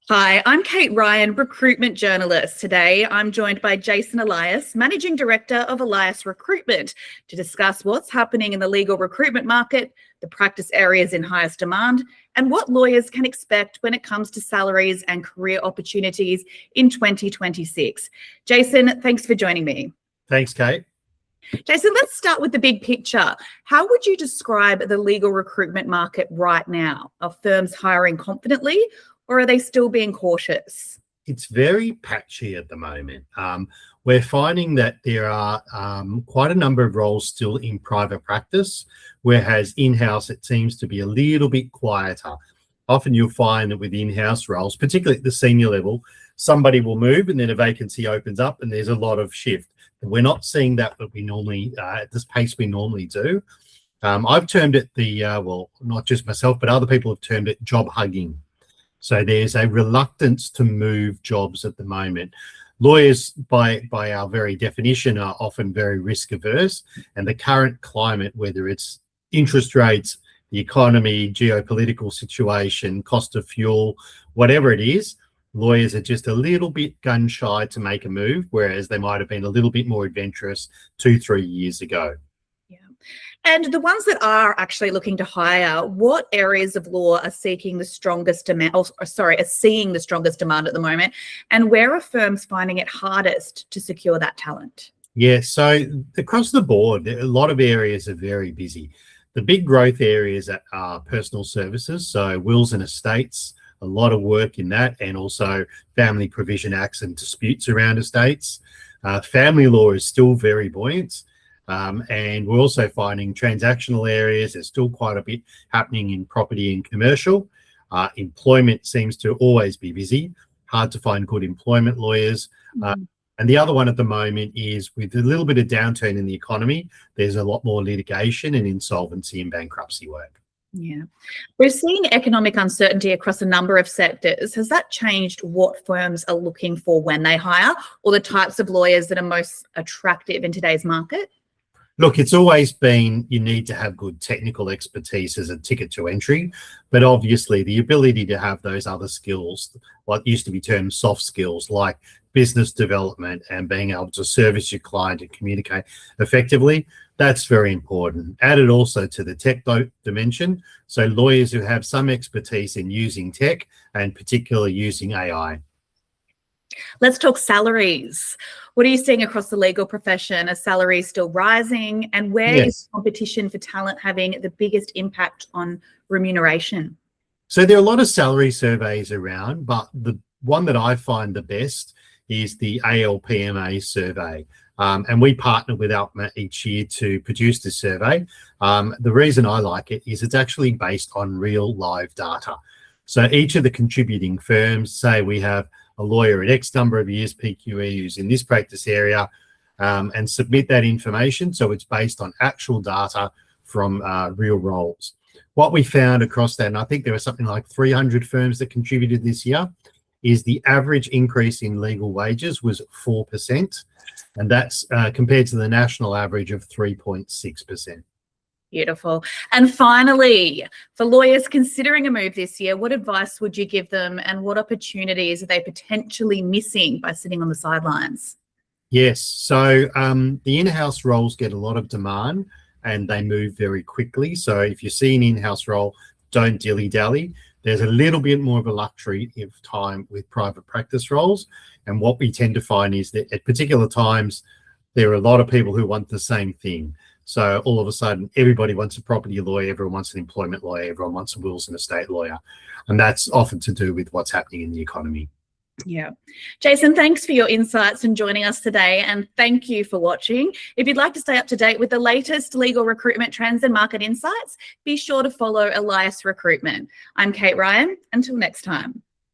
Hi, I'm Kate Ryan, recruitment journalist. Today, I'm joined by Jason Elias, Managing Director of Elias Recruitment, to discuss what's happening in the legal recruitment market, the practice areas in highest demand, and what lawyers can expect when it comes to salaries and career opportunities in 2026. Jason, thanks for joining me. Thanks, Kate. Jason, let's start with the big picture. How would you describe the legal recruitment market right now? Are firms hiring confidently, or are they still being cautious? It's very patchy at the moment. We're finding that there are quite a number of roles still in private practice, whereas in-house it seems to be a little bit quieter. Often you'll find that with in-house roles, particularly at the senior level, somebody will move and then a vacancy opens up and there's a lot of shift. We're not seeing that we normally at this pace we normally do. I've termed it well, not just myself, but other people have termed it job hugging. So there's a reluctance to move jobs at the moment. Lawyers, by our very definition, are often very risk averse, and the current climate, whether it's interest rates, the economy, geopolitical situation, cost of fuel, whatever it is, lawyers are just a little bit gun shy to make a move, whereas they might have been a little bit more adventurous 2-3 years ago. And the ones that are actually looking to hire, what areas of law are seeking the strongest demand, are seeing the strongest demand at the moment? And where are firms finding it hardest to secure that talent? Yeah, so across the board, a lot of areas are very busy. The big growth areas are personal services, so wills and estates, a lot of work in that, and also family provision acts and disputes around estates. Family law is still very buoyant. And we're also finding transactional areas. There's still quite a bit happening in property and commercial. Employment seems to always be busy. Hard to find good employment lawyers. And the other one at the moment is, with a little bit of downturn in the economy, there's a lot more litigation and insolvency and bankruptcy work. Yeah. We're seeing economic uncertainty across a number of sectors. Has that changed what firms are looking for when they hire, or the types of lawyers that are most attractive in today's market? Look, it's always been you need to have good technical expertise as a ticket to entry, but obviously the ability to have those other skills, what used to be termed soft skills, like business development and being able to service your client and communicate effectively, that's very important. Added also to the tech dimension, so lawyers who have some expertise in using tech and particularly using AI. Let's talk salaries. What are you seeing across the legal profession? Are salaries still rising? And where is competition for talent having the biggest impact on remuneration? So there are a lot of salary surveys around, but the one that I find the best is the ALPMA survey. And we partner with ALPMA each year to produce this survey. The reason I like it is it's actually based on real live data. So each of the contributing firms, say we have a lawyer at X number of years PQE who's in this practice area, and submit that information. So it's based on actual data from real roles. What we found across that, and I think there were something like 300 firms that contributed this year, is the average increase in legal wages was 4%. And that's compared to the national average of 3.6%. Beautiful. And finally, for lawyers considering a move this year, what advice would you give them, and what opportunities are they potentially missing by sitting on the sidelines? Yes, so the in-house roles get a lot of demand and they move very quickly. So if you see an in-house role, don't dilly-dally. There's a little bit more of a luxury of time with private practice roles. And what we tend to find is that at particular times, there are a lot of people who want the same thing. So all of a sudden, everybody wants a property lawyer, everyone wants an employment lawyer, everyone wants a wills and estate lawyer. And that's often to do with what's happening in the economy. Yeah. Jason, thanks for your insights and joining us today. And thank you for watching. If you'd like to stay up to date with the latest legal recruitment trends and market insights, be sure to follow Elias Recruitment. I'm Kate Ryan. Until next time.